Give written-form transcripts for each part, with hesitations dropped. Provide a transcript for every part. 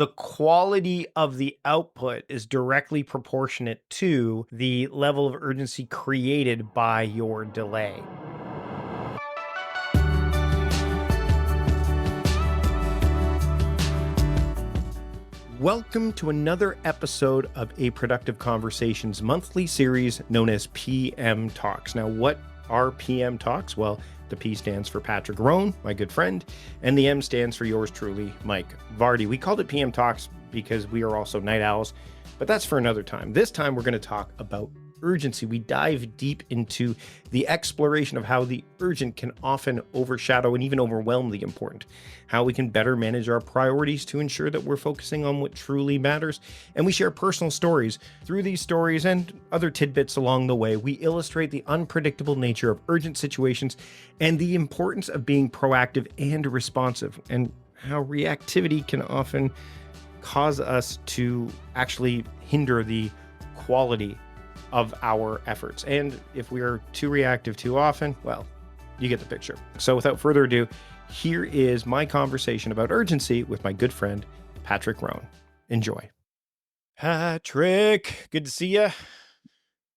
the quality of the output is directly proportionate to the level of urgency created by your delay. Welcome to another episode of A Productive Conversations monthly series known as PM Talks. Now, what are PM Talks? Well, the P stands for Patrick Rhone, my good friend, and the M stands for yours truly, Mike Vardy. We called it PM Talks because we are also night owls, but that's for another time. This time, we're going to talk about urgency. We dive deep into the exploration of how the urgent can often overshadow and even overwhelm the important, how we can better manage our priorities to ensure that we're focusing on what truly matters. And we share personal stories. Through these stories and other tidbits along the way, we illustrate the unpredictable nature of urgent situations and the importance of being proactive and responsive, and how reactivity can often cause us to actually hinder the quality of our efforts. And if we are too reactive too often, well, you get the picture. So without further ado, here is my conversation about urgency with my good friend, Patrick Rhone. Enjoy. Patrick, good to see you.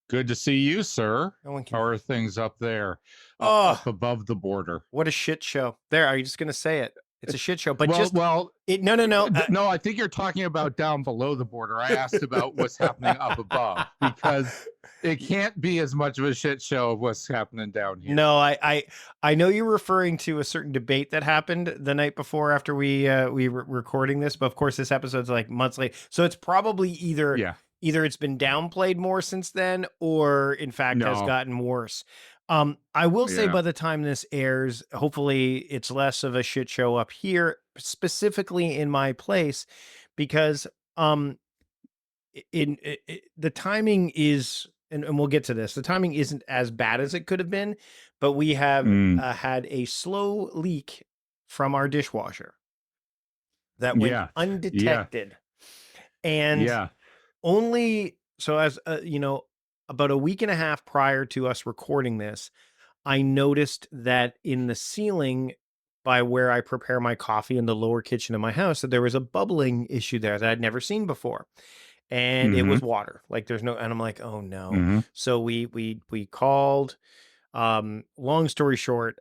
Good to see you, sir. No one can... How are things up there? Oh, up above the border. What a shit show. There, are you just going to say it? It's a shit show, but no. No, I think you're talking about down below the border. I asked about what's happening up above, because it can't be as much of a shit show of what's happening down here. No, I know you're referring to a certain debate that happened the night before after we were recording this, but of course this episode's like months late, so it's probably either it's been downplayed more since then, or in fact has gotten worse. I will say by the time this airs, hopefully it's less of a shit show up here, specifically in my place, because the timing is, and we'll get to this, the timing isn't as bad as it could have been, but we have had a slow leak from our dishwasher that went undetected. And only, so as about a week and a half prior to us recording this, I noticed that in the ceiling by where I prepare my coffee in the lower kitchen of my house, that there was a bubbling issue there that I'd never seen before. And it was water. Like there's no, and I'm like, oh no. So we called, long story short,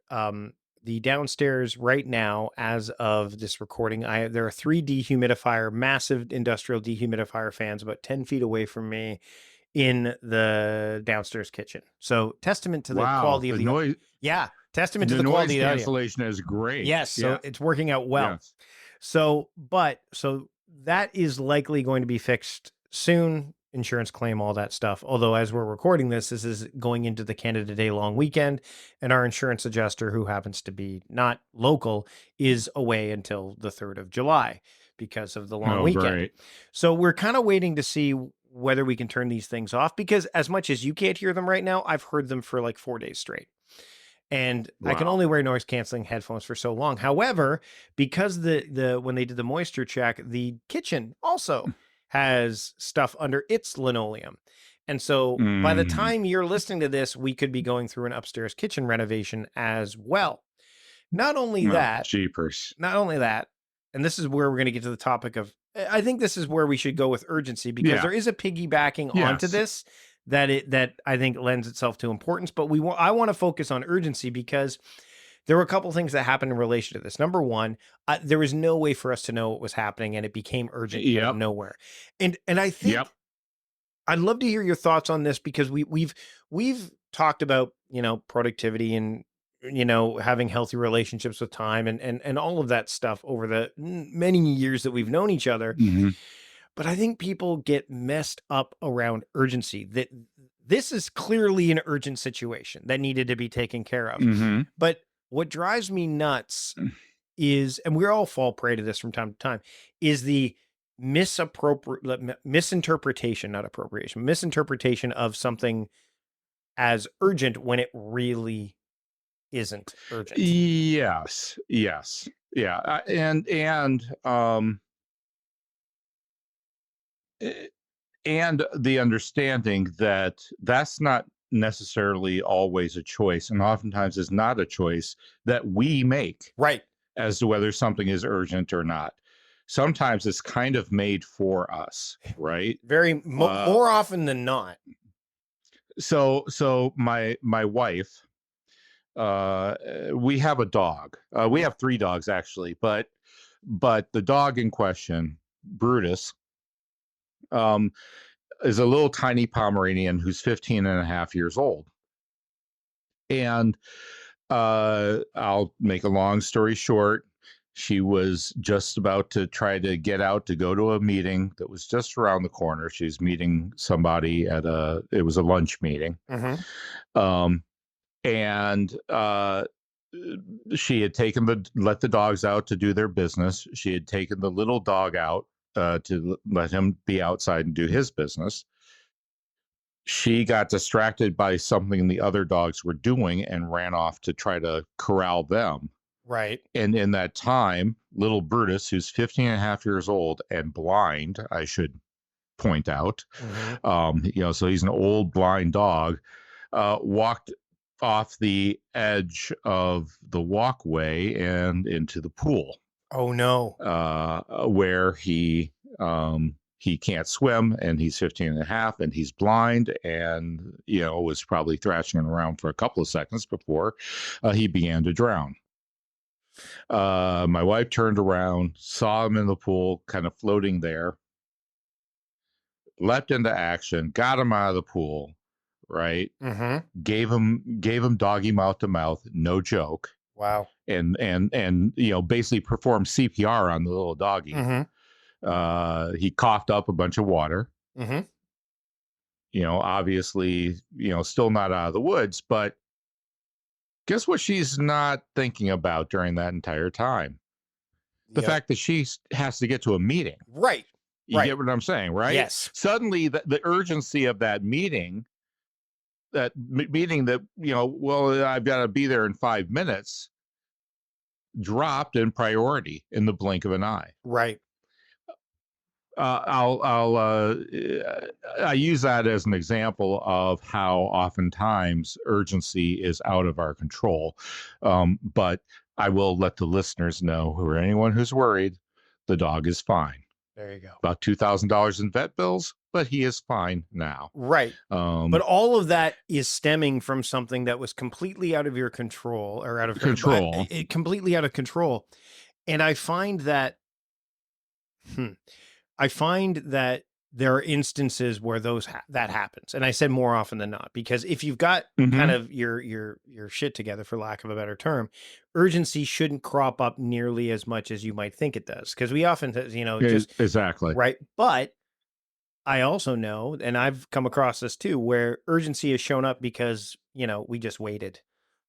the downstairs right now, as of this recording, there are 3 massive industrial dehumidifier fans about 10 feet away from me in the downstairs kitchen. So testament to the quality of the noise. Yeah. Testament to the quality of the cancellation is great. Yes. So it's working out well. Yes. So that is likely going to be fixed soon. Insurance claim, all that stuff. Although as we're recording this is going into the Canada Day long weekend, and our insurance adjuster, who happens to be not local, is away until the 3rd of July because of the long weekend. Great. So we're kind of waiting to see whether we can turn these things off, because as much as you can't hear them right now, I've heard them for like 4 days straight. And I can only wear noise canceling headphones for so long. However, because when they did the moisture check, the kitchen also has stuff under its linoleum. And so by the time you're listening to this, we could be going through an upstairs kitchen renovation as well. Not only that, and this is where we're going to get to the topic of, I think this is where we should go with urgency, because there is a piggybacking onto this that I think lends itself to importance. But I want to focus on urgency because there were a couple things that happened in relation to this. Number one, there was no way for us to know what was happening, and it became urgent out of nowhere. And I think I'd love to hear your thoughts on this, because we've talked about productivity and having healthy relationships with time and all of that stuff over the many years that we've known each other. But I think people get messed up around urgency. That this is clearly an urgent situation that needed to be taken care of. But what drives me nuts is, and we all fall prey to this from time to time, is the misinterpretation of something as urgent when it really isn't urgent. Yes. Yeah. And the understanding that that's not necessarily always a choice, and oftentimes is not a choice that we make, right, as to whether something is urgent or not. sometimes it's kind of made for us, right? Uh, More often than not. so my wife, we have a dog. We Mhm. have three dogs actually, but the dog in question, Brutus, um, is a little tiny Pomeranian who's 15 and a half years old. And I'll make a long story short. She was just about to try to get out to go to a meeting that was just around the corner. She's meeting somebody it was a lunch meeting. Mhm. Um, and she had let the dogs out to do their business. She had taken the little dog out to let him be outside and do his business. She got distracted by something the other dogs were doing and ran off to try to corral them. Right. And in that time, little Brutus, who's 15 and a half years old and blind, I should point out, Mhm. so he's an old blind dog, walked off the edge of the walkway and into the pool, Oh no. where he can't swim, and he's 15 and a half, and he's blind, and was probably thrashing around for a couple of seconds before he began to drown. My wife turned around, saw him in the pool, kind of floating there, leapt into action, got him out of the pool, right? Mhm. Gave him doggy mouth to mouth, no joke, Wow. and basically performed CPR on the little doggy. Mhm. He coughed up a bunch of water. Mhm. Obviously, still not out of the woods, but guess what she's not thinking about during that entire time? The Yep. fact that she has to get to a meeting. Right. You Right. get what I'm saying, right? Yes. Suddenly, the urgency of that meeting, meeting that, well, I've got to be there in 5 minutes, dropped in priority in the blink of an eye. Right. I use that as an example of how oftentimes urgency is out of our control. But I will let the listeners know, or anyone who's worried, the dog is fine. There you go. About $2,000 in vet bills, but he is fine now. Right. But Um, all of that is stemming from something that was completely out of your control, or out of her, but control. completely out of control. And I find that, hmm, I find that there are instances where that happens, and I said more often than not, because if you've got kind Hmm. of your shit together, for lack of a better term, urgency shouldn't crop up nearly as much as you might think it does, because we often, just Exactly. right. But I also know, and I've come across this too, where urgency has shown up because, we just waited,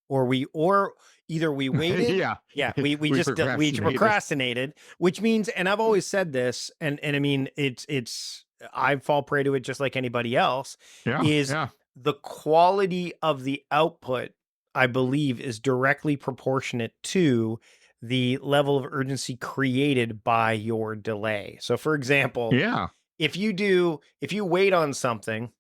or either we waited. Yeah. Yeah, we We just we procrastinated. procrastinated, which means, and I've always said this, and I mean, it's I fall prey to it just like anybody else, Yeah. is Yeah. the quality of the output, I believe, is directly proportionate to the level of urgency created by your delay. So for example, Yeah. if you wait on something,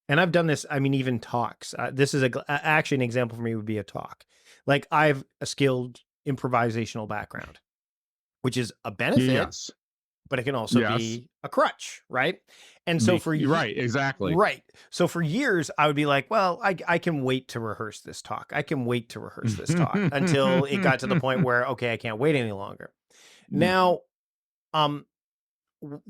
and I've done this, I mean, even talks, this is actually an example for me would be a talk. Like, I've a skilled improvisational background, which is a benefit, Yes. but it can also Yes. be a crutch, right? And so You're right. Exactly. right. So for years, I would be like, well, I can wait to rehearse this talk. I can wait to rehearse this talk, until it got to the point where, okay, I can't wait any longer. Now, um, w-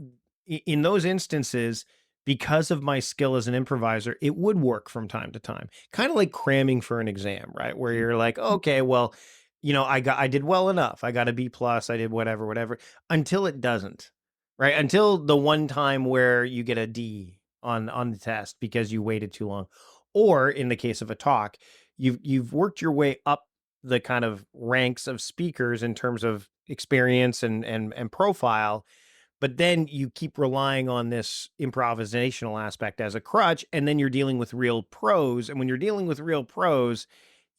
in those instances, because of my skill as an improviser, it would work from time to time, kind of like cramming for an exam, right? Where you're like, okay, well, I did well enough, I got a B plus, I did whatever, until it doesn't, right? Until the one time where you get a D on the test because you waited too long, or in the case of a talk, you've worked your way up the kind of ranks of speakers in terms of experience and profile, but then you keep relying on this improvisational aspect as a crutch, and then you're dealing with real pros. And when you're dealing with real pros,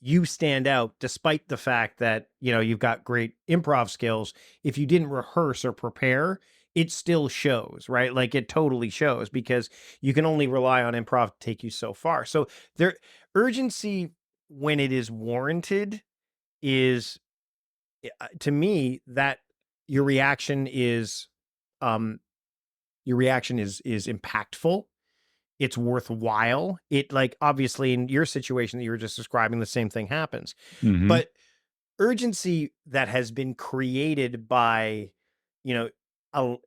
you stand out despite the fact that, you've got great improv skills. If you didn't rehearse or prepare, it still shows, right? Like, it totally shows, because you can only rely on improv to take you so far. So there, urgency, when it is warranted, is, to me, that your reaction is, um, is impactful. It's worthwhile. It like obviously in your situation that you were just describing, the same thing happens. Mhm. But urgency that has been created by, you know,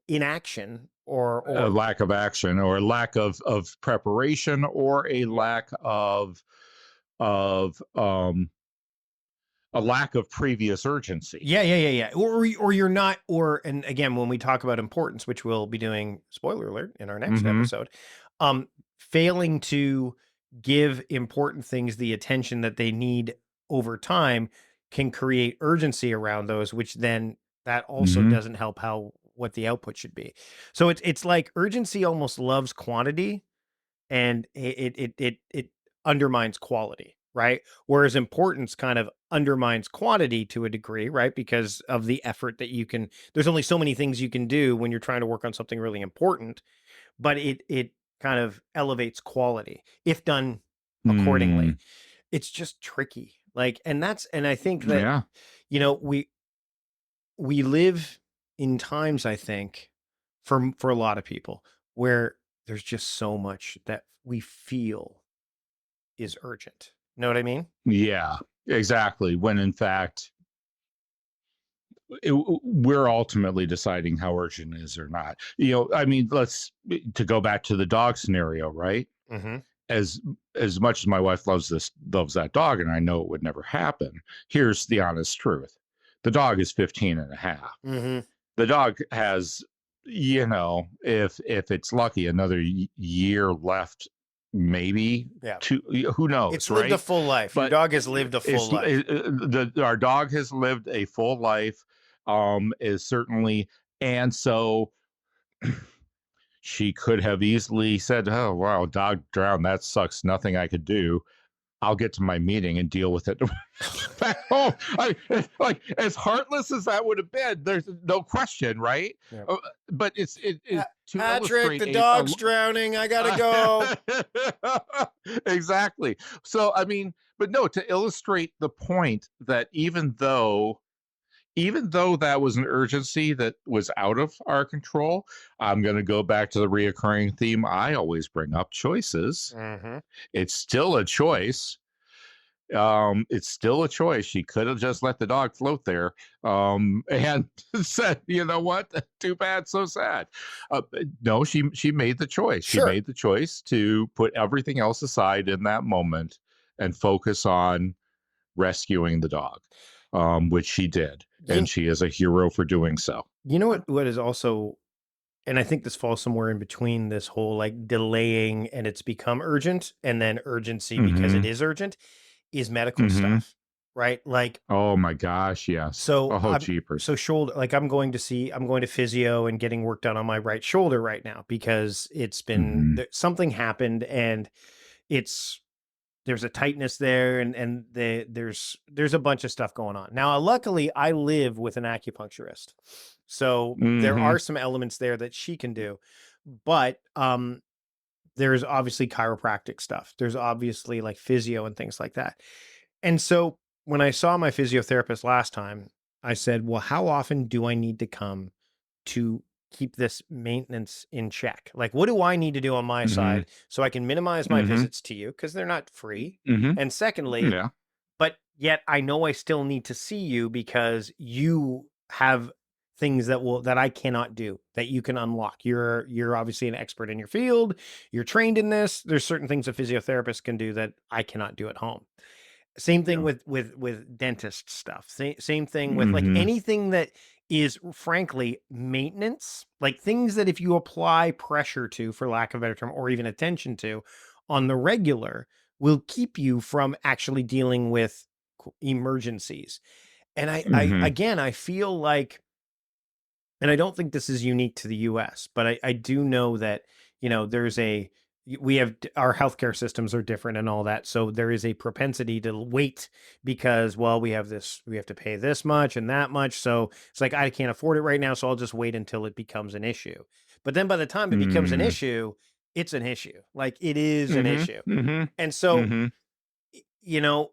inaction A or lack of action, or a lack of preparation, or of a lack of previous urgency. yeah. Or you're not, or and again, when we talk about importance, which we'll be doing, spoiler alert, in our next Mhm. episode, um, failing to give important things the attention that they need over time can create urgency around those, which then that also Mhm. doesn't help how what the output should be. So it's like urgency almost loves quantity and it undermines quality, right? Whereas importance kind of undermines quantity to a degree, right? Because of the effort that you can. There's only so many things you can do when you're trying to work on something really important, but it kind of elevates quality if done accordingly. Mm. It's just tricky, like, and I think that Yeah. you know we live in times, I think, for a lot of people where there's just so much that we feel is urgent. Know what I mean? Yeah. Exactly. When in fact, we're ultimately deciding how urgent it is or not. I mean, let's to go back to the dog scenario, right? Mhm. as as much as my wife loves that dog, and I know it would never happen, here's the honest truth. The dog is 15 and a half. Mhm. The dog has, if it's lucky, another year left, maybe Yeah. two. Who It's knows, lived a right? full life. Your But dog has lived a full life. our dog has lived a full life, is certainly. And so she could have easily said, "Oh, wow, dog drowned. That sucks. Nothing I could do. I'll get to my meeting and deal with it back home." Like, as heartless as that would have been, there's no question, right? Yeah. Uh, but it to Patrick, illustrate the dog's drowning. I gotta go. exactly. So, I mean, but no, to illustrate the point that even though that was an urgency that was out of our control, I'm going to go back to the reoccurring theme I always bring up: choices. Mhm. It's still a choice. It's still a choice. She could have just let the dog float there, and said, "You know what? Too bad, so sad." No, she made the choice. She Sure. made the choice to put everything else aside in that moment and focus on rescuing the dog, which she did, and You she is a hero for doing so. you know what is also, and I think this falls somewhere in between this whole like delaying and it's become urgent and then urgency because it Mhm. is urgent, is medical Mhm. stuff, right? Like, Oh my gosh, yes. so Oh, jeepers. shoulder, like I'm going to physio and getting work done on my right shoulder right now because it's been Mhm. something happened and it's there's a tightness there and there's a bunch of stuff going on. Now, luckily I live with an acupuncturist. So there are Mhm. some elements there that she can do. But there's obviously chiropractic stuff. There's obviously like physio and things like that. And so when I saw my physiotherapist last time, I said, "Well, how often do I need to come to keep this maintenance in check? Like, what do I need to do on my Mhm. side so I can minimize my Mhm. visits to you because they're not free? Mhm. And secondly, Yeah. but yet I know I still need to see you because you have things that I cannot do that you can unlock. You're obviously an expert in your field. You're trained in this. There's certain things a physiotherapist can do that I cannot do at home. Same thing Yeah. with dentist stuff. Same thing with like Mhm. anything that is frankly maintenance, like things that if you apply pressure to, for lack of a better term, or even attention to on the regular, will keep you from actually dealing with emergencies. And I Mhm. again, I feel like, and I don't think this is unique to the US, but I do know that, there's we have our healthcare systems are different and all that. So there is a propensity to wait because, well, we have to pay this much and that much. So it's like, I can't afford it right now. So I'll just wait until it becomes an issue. But then by the time it becomes an Mm. issue, it's an issue. Like it is an Mhm. issue. Mhm. And so, Mhm.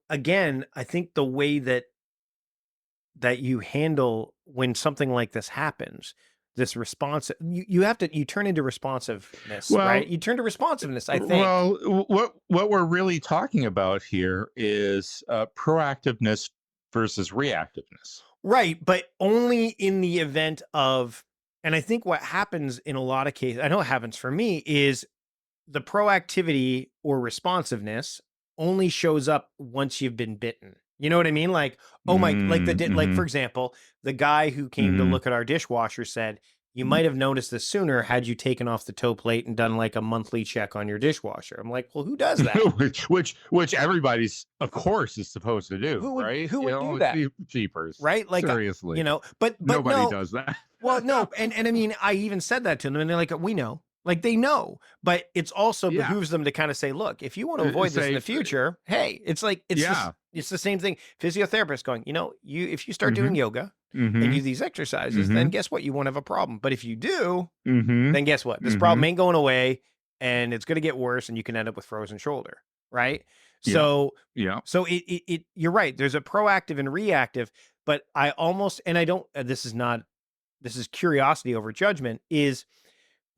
again, I think the way that that you handle when something like this happens. This response, you have to, you turn into responsiveness, right? Well, You turn to responsiveness, I think. well, what we're really talking about here is proactiveness versus reactiveness. Right, but only in the event of, and I think what happens in a lot of cases, I know it happens for me, is the proactivity or responsiveness only shows up once you've been bitten. You know what I mean? Like, oh my, like like for Mm-hmm. example, the guy who came to Mm-hmm. look at our dishwasher said, you might have noticed this sooner had you taken off the toe plate and done like a monthly check on your dishwasher. I'm like, well, who does that? which everybody's of course is supposed to do, right? Who You would do know, that? jeepers. Right? Like, Seriously. but Nobody no, does that. well, no, and I mean, I even said that to them, and they're like, "We know." Like they know, but it's also Yeah. behooves them to kind of say, "Look, if you want to avoid this in the Say future, hey, it's like yeah. it's the same thing." Physiotherapist going, you if you start Mm-hmm. doing yoga and Mm-hmm. do these exercises, Mm-hmm. then guess what? You won't have a problem. But if you do, Mm-hmm. then guess what? This Mm-hmm. problem ain't going away, and it's going to get worse, and you can end up with frozen shoulder, right? Yeah. So, Yeah. you're right. There's a proactive and reactive, but I almost, and I don't. This is not, this is curiosity over judgment, is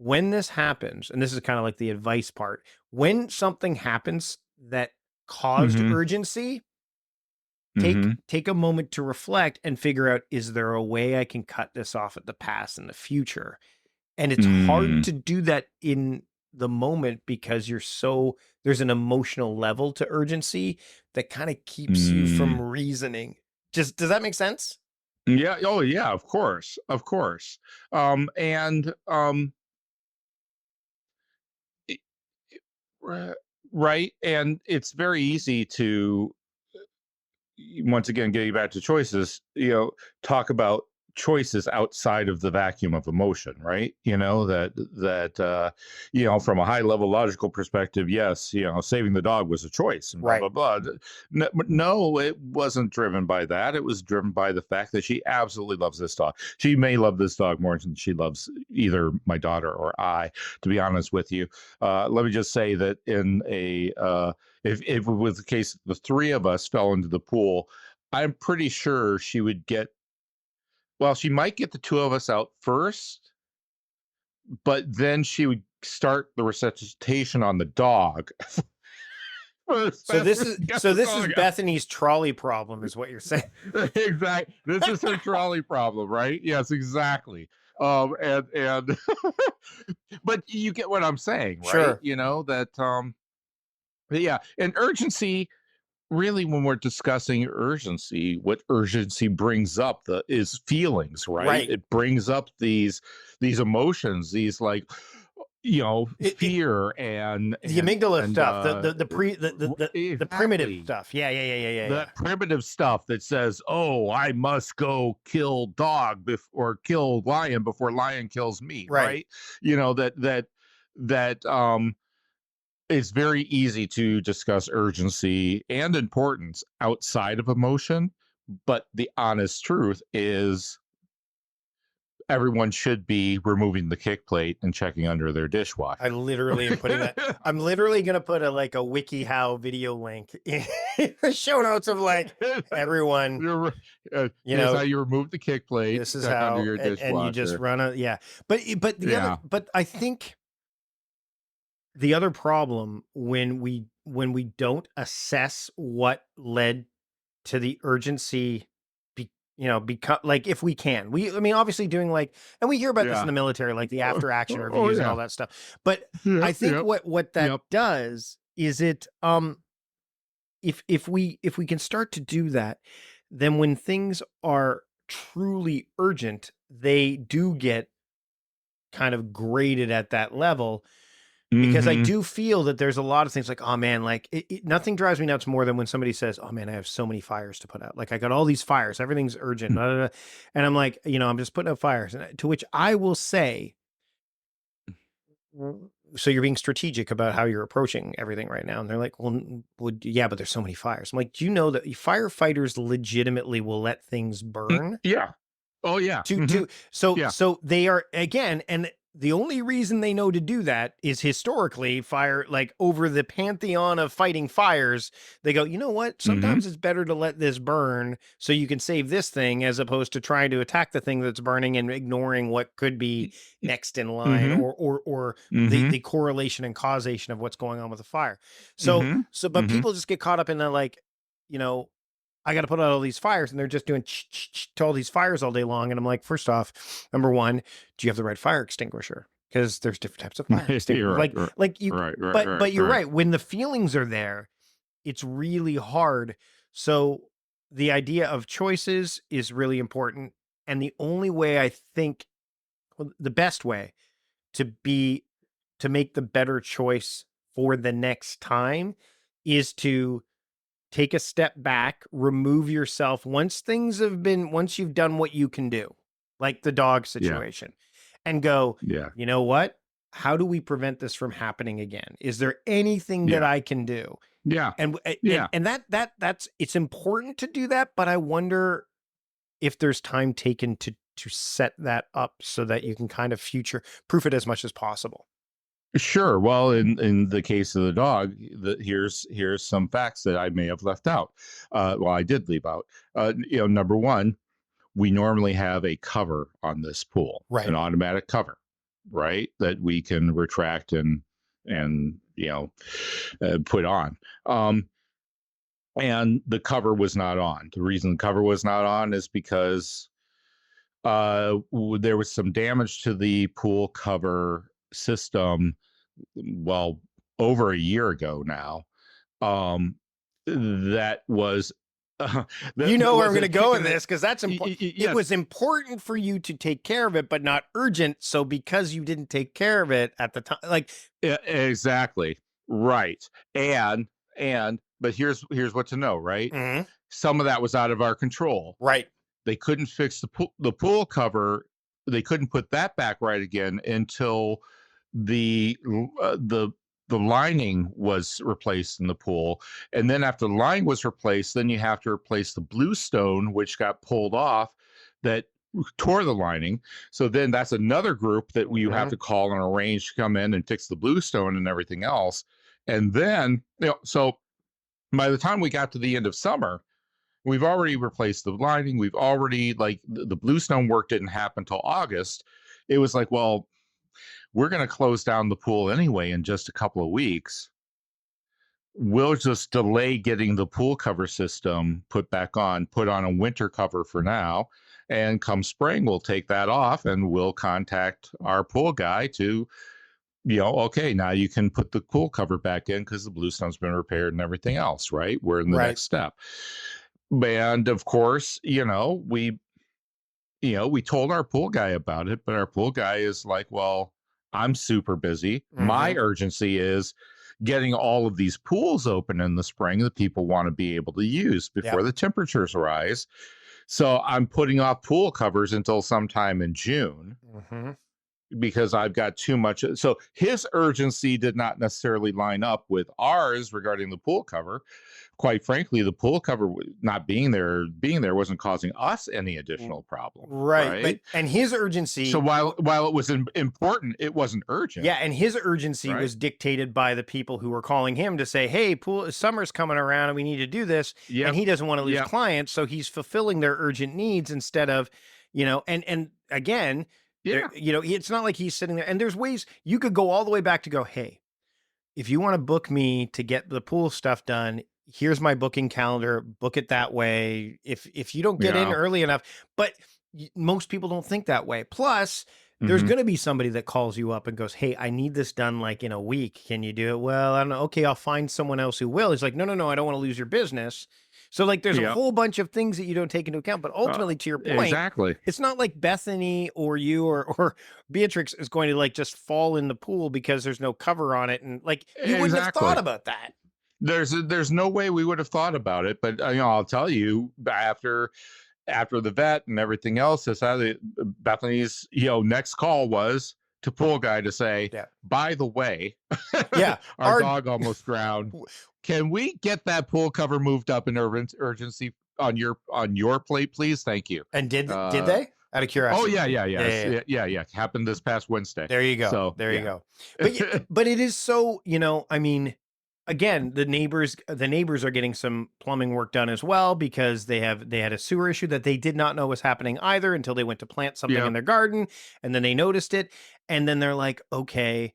when this happens, and this is kind of like the advice part, when something happens that caused Mm-hmm. urgency, Mm-hmm. take a moment to reflect and figure out, is there a way I can cut this off at the pass in the future? And it's hard Mm. to do that in the moment because there's an emotional level to urgency that kind of keeps you from Mm. reasoning. Just, does that make sense? Yeah. Oh, yeah. Of course. Of course. And i- ri- right. And it's very easy to once again getting back to choices, talk about choices outside of the vacuum of emotion, right? From a high level logical perspective, yes, saving the dog was a choice and blah Right. blah blah. No, it wasn't driven by that. It was driven by the fact that she absolutely loves this dog. She may love this dog more than she loves either my daughter or I, to be honest with you. Let me just say that in a if it was the case the three of us fell into the pool, I'm pretty sure she would get, well, she might get the two of us out first, but then she would start the resuscitation on the dog. As So fast this as is to get so the this is dog out. Bethany's trolley problem, is what you're saying. Exactly. This is her trolley problem, right? Yes, exactly. And but you get what I'm saying, right? Sure. Yeah, and urgency, really, when we're discussing urgency, what urgency brings up is feelings, right? Right. It brings up these emotions, these like It fear and the amygdala and stuff, the primitive exactly stuff. Yeah. that primitive stuff that says, "Oh, I must go kill dog or kill lion before lion kills me," Right. right? That it's very easy to discuss urgency and importance outside of emotion, but the honest truth is everyone should be removing the kick plate and checking under their I dishwasher. literally am putting that. I'm literally gonna put a WikiHow video link in the show notes of like, everyone, You're, you here's how know, you remove the kick plate, this is check under how, your and you just dishwasher. run a, yeah. Yeah. But I think the other problem when we don't assess what led to the urgency, become, like, if we can, I mean, obviously doing like, and we hear about this in Yeah. the military, like the after action Oh, reviews and all yeah. that stuff. But I Yep. think Yep. what that Yep. does is it, if we can start to do that, then when things are truly urgent, they do get kind of graded at that level, because I Mm-hmm. do feel that there's a lot of things like, oh man, like nothing drives me nuts more than when somebody says, oh man, I have so many fires to put out. Like I got all these fires, everything's urgent. Blah, blah, blah. And I'm like, I'm just putting out fires. And to which I will say, so you're being strategic about how you're approaching everything right now. And they're like, well, yeah, but there's so many fires. I'm like, do you know that firefighters legitimately will let things burn? Yeah. Oh, yeah. To Mm-hmm. to so Yeah. so they are, again, and the only reason they know to do that is historically fire, like over the pantheon of fighting fires. They go, you know what? Mm-hmm. Sometimes it's better to let this burn so you can save this thing as opposed to trying to attack the thing that's burning and ignoring what could be next in line, Mm-hmm. or Mm-hmm. the correlation and causation of what's going on with the fire. Mm-hmm. But Mm-hmm. people just get caught up in the like, you know, I got to put out all these fires, and they're just doing to all these fires all day long. And I'm like, first off, number one, do you have the right fire extinguisher? Because there's different types of fire You're extinguishers. right, right, Like you, right, right, right, but you're right. right. When the feelings are there, it's really hard. So the idea of choices is really important. And the only way I think, well, the best way to be, to make the better choice for the next time is to take a step back, remove yourself once you've done what you can do, like the dog Yeah, situation, and go, yeah, you know what? How do we prevent this from happening again? Is there anything that yeah, I can do? yeah, And yeah. that's it's important to do that, but I wonder if there's time taken to set that up so that you can kind of future proof it as much as possible. Sure. Well, in the case of the dog, here's some facts that I may have left out. Well, I did leave out. Number one, we normally have a cover on this pool, Right. an automatic cover, right? That we can retract and put on. Um, and the cover was not on. The reason the cover was not on is because there was some damage to the pool cover system, well, over a year ago now. Um, that was You that know where I'm was going a to go kick with in the this because that's important. It yes. was important for you to take care of it, but not urgent. So because you didn't take care of it at the time, like, Exactly. Right. And but here's what to know, right? mhm, Some of that was out of our control. right, They couldn't fix the pool cover. They couldn't put that back right again until the uh, the the lining was replaced in the pool. And then after the line was replaced, then you have to replace the bluestone, which got pulled off, that tore the lining. So then that's another group that you have mhm, to call and arrange to come in and fix the bluestone and everything else. And then, so by the time we got to the end of summer, we've already replaced the lining. We've already, like, the bluestone work didn't happen until August. It was like, well, we're going to close down the pool anyway in just a couple of weeks. We'll just delay getting the pool cover system put on a winter cover for now. And come spring, we'll take that off and we'll contact our pool guy to, okay, now you can put the pool cover back in because the bluestone's been repaired and everything else, right? We're in the right, next step. And of course, we told our pool guy about it, but our pool guy is like, well, I'm super busy. My mhm, urgency is getting all of these pools open in the spring that people want to be able to use before yep, the temperatures rise. So I'm putting off pool covers until sometime in June mhm, because I've got too much. So his urgency did not necessarily line up with ours regarding the pool cover. Quite frankly, the pool cover not being there wasn't causing us any r- additional problem, right. But right? and his So urgency, while it was important, it wasn't urgent, yeah, and his urgency right? was dictated by the people who were calling him to say, "Hey, pool summer's coming around and we need to do this." And Yep, he doesn't want to lose yep, clients, so he's fulfilling their urgent needs instead of, and again, there, yeah, it's not like he's sitting there. And there's ways you could go all the way back to go, "Hey, if you want to book me to get the pool stuff done, here's my booking calendar, book it that way. If you don't get in yeah, early enough." But most people don't think that way. Plus, there's hmm going to be somebody that calls you up and goes, "Hey, I need this done like in a week. Can you do it?" Well, I don't know. Okay, I'll find someone else who will. He's like, "No, no, no, I don't want to lose your business." So like there's a yep, whole bunch of things that you don't take into account, but ultimately to your point, exactly, it's not like Bethany or you or Beatrix is going to like just fall in the pool because there's no cover on it, and like you wouldn't have thought exactly. about that. There's no way we would have thought about it, but I'll tell you, after the vet and everything else, decided Bethany's next call was to pool guy to say, Yeah. by the way, Yeah. our Our dog almost drowned. Can we get that pool cover moved up in urgency on your plate, please? Thank you. and did Uh, they? Out of Oh curiosity. yeah, yeah, Yeah, yes, yeah, yeah. yeah. Happened this past Wednesday. There you go. So There you yeah. go. But it is so, I mean, again, the neighbors are getting some plumbing work done as well because they had a sewer issue that they did not know was happening either until they went to plant something Yeah. in their garden, and then they noticed it, and then they're like, "Okay,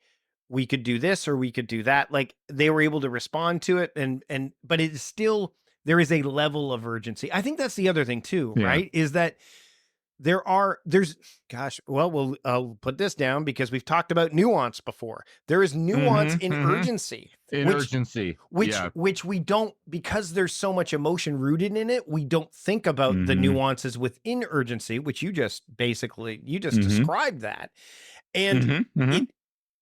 we could do this or we could do that." Like, they were able to respond to it, and but it is still, there is a level of urgency. I think that's the other thing too, Yeah. right? Is that there's gosh, well, I'll put this down because we've talked about nuance before. There is nuance Mhm. in Mhm. urgency, In which urgency. which Yeah. which we don't, because there's so much emotion rooted in it, we don't think about the Mhm. nuances within urgency, which you just Mhm. described that. And Mhm. Mhm. it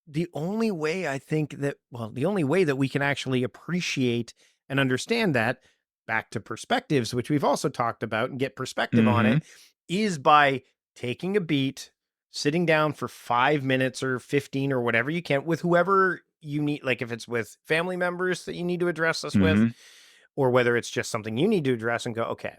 the only way I think that well, the only way that we can actually appreciate and understand that, back to perspectives, which we've also talked about, and get perspective on Mhm. it, is by taking a beat, sitting down for 5 minutes or 15 or whatever you can with whoever you need, like if it's with family members that you need to address this with, Mhm. or whether it's just something you need to address and go, okay,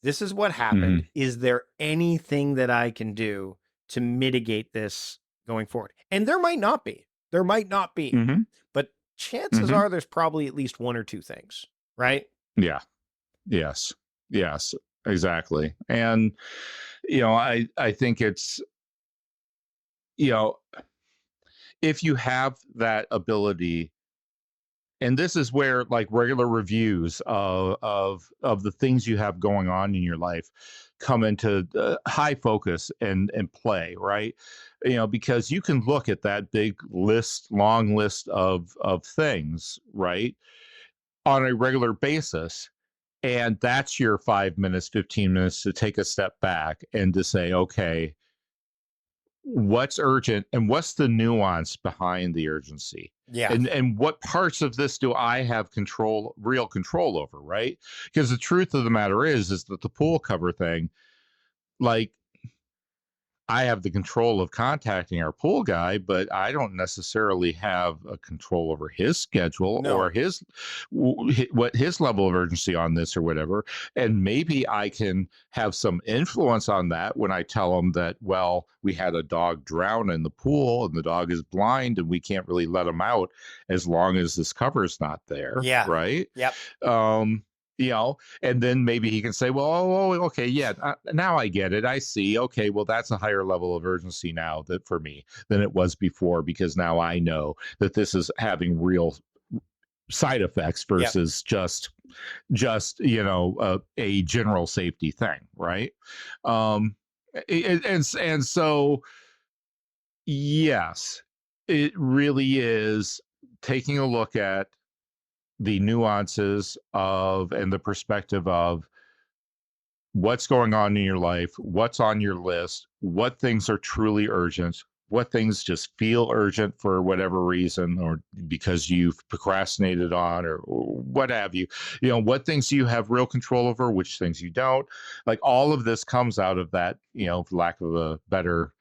this is what happened. Mhm. Is there anything that I can do to mitigate this going forward? And there might not be. There might not be. Mhm. But chances Mhm. are there's probably at least one or two things, right? Yeah. Yes. Yes. Exactly. And I think it's you know, if you have that ability, and this is where like regular reviews of the things you have going on in your life come into high focus and play, right? Because you can look at that big list, long list of things, right, on a regular basis, and that's your 5 minutes, 15 minutes to take a step back and to say, okay, what's urgent and what's the nuance behind the urgency, Yeah. and what parts of this do I have real control over, right? Because the truth of the matter is that the pool cover thing, like, I have the control of contacting our pool guy, but I don't necessarily have a control over his schedule or No. what his level of urgency on this or whatever. And maybe I can have some influence on that when I tell him that, well, we had a dog drown in the pool and the dog is blind and we can't really let him out as long as this cover's not there, Yeah. right? Yep. Um, and then maybe he can say, well, okay, yeah, now I get it. I see. Okay, well, that's a higher level of urgency now that for me than it was before, because now I know that this is having real side effects Yep. versus just a general safety thing, right? Um, and so yes, it really is taking a look at the nuances of and the perspective of what's going on in your life, what's on your list, what things are truly urgent, what things just feel urgent for whatever reason, or because you've procrastinated on, or what have you. What things do you have real control over, which things you don't. Like, all of this comes out of that, for lack of a better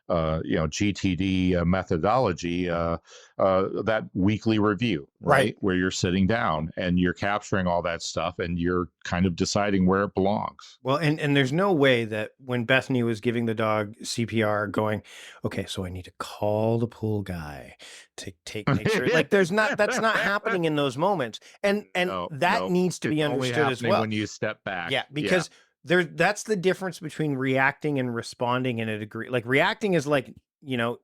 GTD methodology, that weekly review, Right. right? Where you're sitting down and you're capturing all that stuff and you're kind of deciding where it belongs. Well, and there's no way that when Bethany was giving the dog CPR, going, okay, so I need to call the pool guy to make sure. Like, that's not happening in those moments, and No, that no. needs to It's be only understood as happening well. when you step Yeah, back. Yeah. because that's the difference between reacting and responding in a degree. Like, reacting is like, Mhm.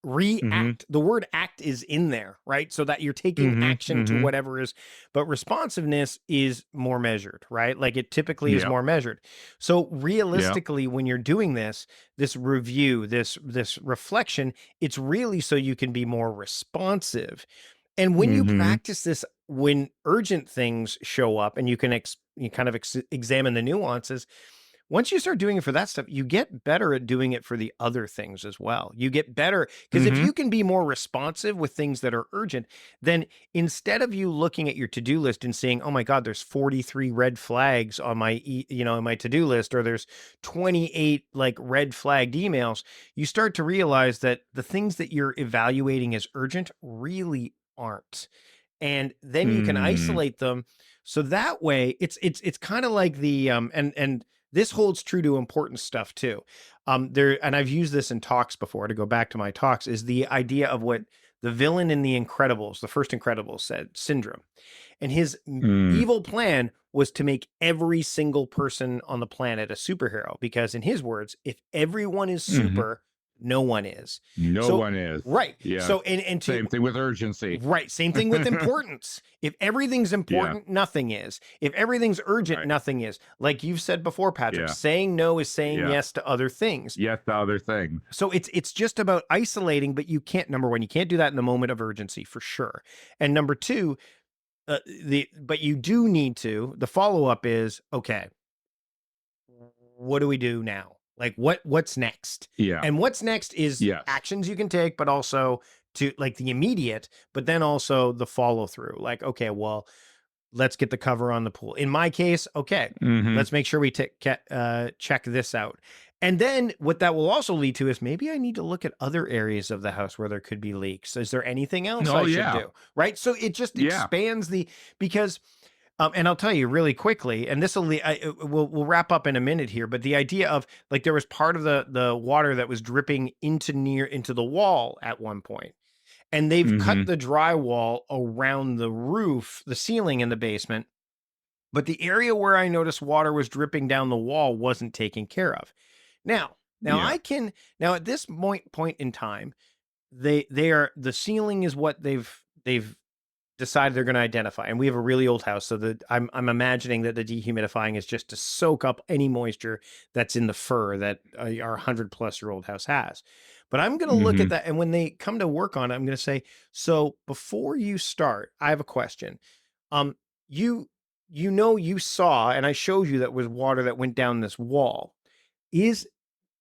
react. The word act is in there, right? So that you're taking Mhm. action to Mhm. whatever is, but responsiveness is more measured, right? Like, it typically is Yep. more measured. So Yep. realistically, when you're doing this review, this reflection, it's really so you can be more responsive. And when you Mhm. practice this, when urgent things show up and you kind of examine the nuances, once you start doing it for that stuff, you get better at doing it for the other things as well. You get better because if Mhm. you can be more responsive with things that are urgent, then instead of you looking at your to-do list and saying, "Oh my God, there's 43 red flags on on my to-do list," or "There's 28 like red flagged emails," you start to realize that the things that you're evaluating as urgent really aren't. And then you can Mm. isolate them. So that way it's kind of like the and this holds true to important stuff too. There, and I've used this in talks before. To go back to my talks, is the idea of what the villain in the Incredibles, the first Incredibles, said syndrome, and his Mm, evil plan was to make every single person on the planet a superhero. Because in his words, if everyone is hmm. super, no one is. No So one is. right. Yeah. So and to Same thing with urgency. right, same thing with importance. If everything's Yeah. important, nothing is. If everything's urgent, Right. nothing is. Like you've said before, Patrick, Yeah. saying no is saying Yeah. yes to other things. Yes, the other thing. So it's just about isolating, but you can't, number one, you can't do that in the moment of urgency for sure. And number two, but you do need to, the follow-up is, okay, what do we do now? Like what's next? Yeah. And what's next is Yes. actions you can take, but also to like the immediate, but then also the follow through. Like, okay, well, let's get the cover on the pool. In my case, okay, Hmm. let's make sure we check this out. And then what that will also lead to is maybe I need to look at other areas of the house where there could be leaks. Is there anything else Oh I should yeah. do? Right. So it just Yeah. expands because and I'll tell you really quickly, and this will we'll wrap up in a minute here. But the idea of like there was part of the water that was dripping into the wall at one point, and they've cut Hmm. the drywall around the roof, the ceiling in the basement. But the area where I noticed water was dripping down the wall wasn't taken care of. Now, now Yeah. I can now at this point in time, they are the ceiling is what they've decide they're going to identify. And we have a really old house, so that I'm imagining that the dehumidifying is just to soak up any moisture that's in the fur that our 100+ year old house has. But I'm going to look at Hmm. that, and when they come to work on it, I'm going to say, so before you start, I have a question. Um, you you saw, and I showed you that was water that went down this wall. Is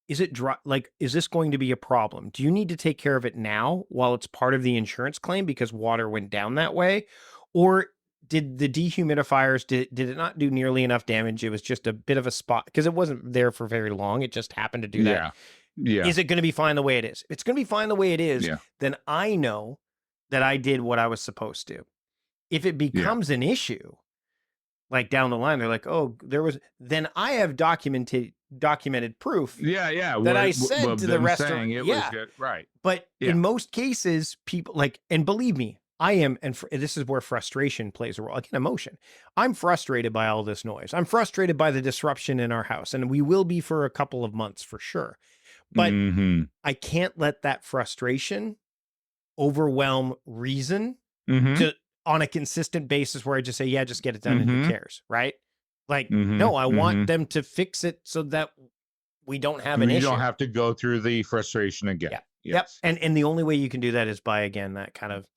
is it dry? Like, is this going to be a problem? Do you need to take care of it now while it's part of the insurance claim because water went down that way? Or did the dehumidifiers did it not do nearly enough damage? It was just a bit of a spot because it wasn't there for very long. It just happened to do that. Yeah. Yeah. Is it going to be fine the way it is? If it's going to be fine the way it is, Yeah. then I know that I did what I was supposed to. If it Yeah. becomes an issue, like down the line, they're like, "Oh, there was," then I have documented proof Yeah. Yeah. that I Well, said to the them restaurant, saying it was yeah. good. Right. But Yeah. in most cases, people like, and believe me, I am, and this is where frustration plays a role. Again, emotion. I'm frustrated by all this noise. I'm frustrated by the disruption in our house, and we will be for a couple of months for sure. But Hmm. I can't let that frustration overwhelm reason Hmm. to on a consistent basis where I just say, yeah, just get it done and who Hmm. cares, right? Like, Hmm. no, I want Hmm. them to fix it so that we don't have an You don't issue. have to go through the frustration again. Yeah. Yep. Yes. And the only way you can do that is by again that kind of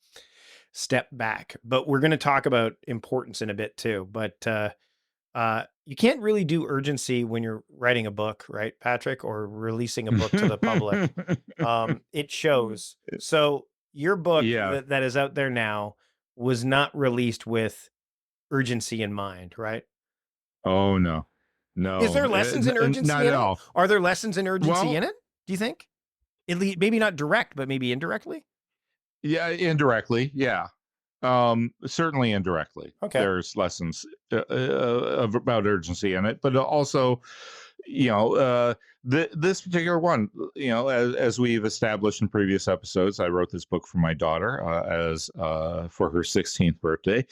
step back. But we're going to talk about importance in a bit too. But you can't really do urgency when you're writing a book, right, Patrick, or releasing a book to the public. It shows. So your book Yeah. that is out there now was not released with urgency in mind, right? Oh no. Is there No. lessons in Not urgency at in it? all. Are there lessons in urgency Well, in it? Do you think? At least maybe not direct, but maybe indirectly. yeah, indirectly. Yeah. Certainly indirectly. Okay. There's lessons about urgency in it, but also, you know, this particular one, as we've established in previous episodes, I wrote this book for my daughter as for her 16th birthday,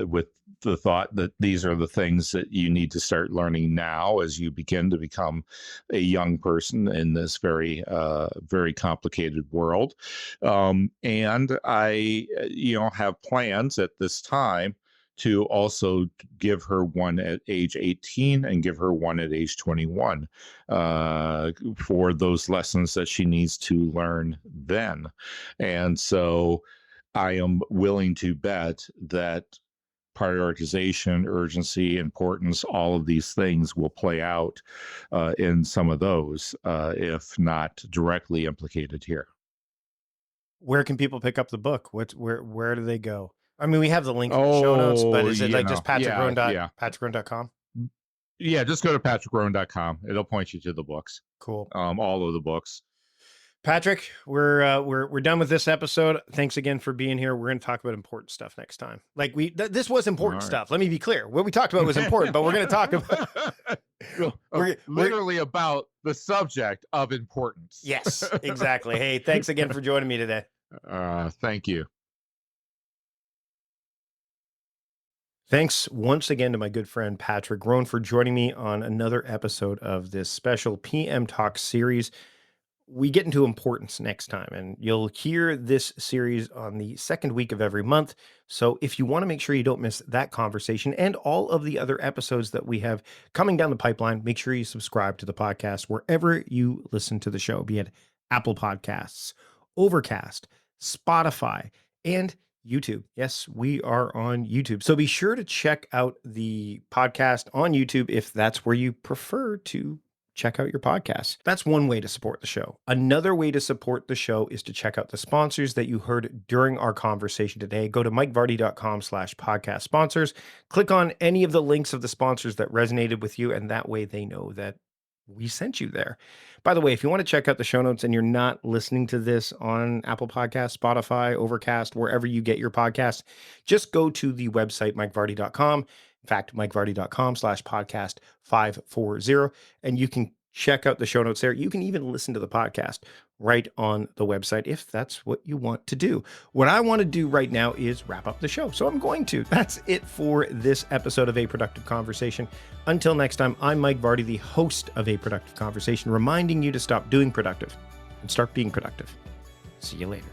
with the thought that these are the things that you need to start learning now as you begin to become a young person in this very complicated world. And I, have plans at this time to also give her one at age 18 and give her one at age 21 for those lessons that she needs to learn then. And so I am willing to bet that prioritization, urgency, importance, all of these things will play out in some of those, if not directly implicated here. Where can people pick up the book? Where do they go? I mean, we have the link in the show notes, but Oh, is it like just yeah, yeah. patrickrhone.com? Yeah, just go to patrickrhone.com. It'll point you to the books, Cool. all of the books. Patrick, we're done with this episode. Thanks again for being here. We're going to talk about important stuff next time. Like this was important stuff. Let me be clear. What we talked about was important, but we're going to talk about literally about the subject of importance. Yes, exactly. Hey, thanks again for joining me today. Thank you. Thanks once again to my good friend Patrick Rhone for joining me on another episode of this special PM Talk series. We get into importance next time, and you'll hear this series on the second week of every month. So if you want to make sure you don't miss that conversation and all of the other episodes that we have coming down the pipeline, make sure you subscribe to the podcast wherever you listen to the show, be it Apple Podcasts, Overcast, Spotify, and YouTube. Yes, we are on YouTube. So be sure to check out the podcast on YouTube if that's where you prefer to check out your podcast. That's one way to support the show. Another way to support the show is to check out the sponsors that you heard during our conversation today. Go to mikevardy.com/podcast sponsors. Click on any of the links of the sponsors that resonated with you, and that way they know that we sent you there. By the way, if you want to check out the show notes and you're not listening to this on Apple Podcasts, Spotify, Overcast, wherever you get your podcasts, just go to the website, mikevardy.com. In fact, mikevardy.com/podcast 540, and you can check out the show notes there. You can even listen to the podcast right on the website if that's what you want to do. What I want to do right now is wrap up the show, so I'm going to. That's it for this episode of A Productive Conversation. Until next time, I'm Mike Vardy, the host of A Productive Conversation, reminding you to stop doing productive and start being productive. See you later.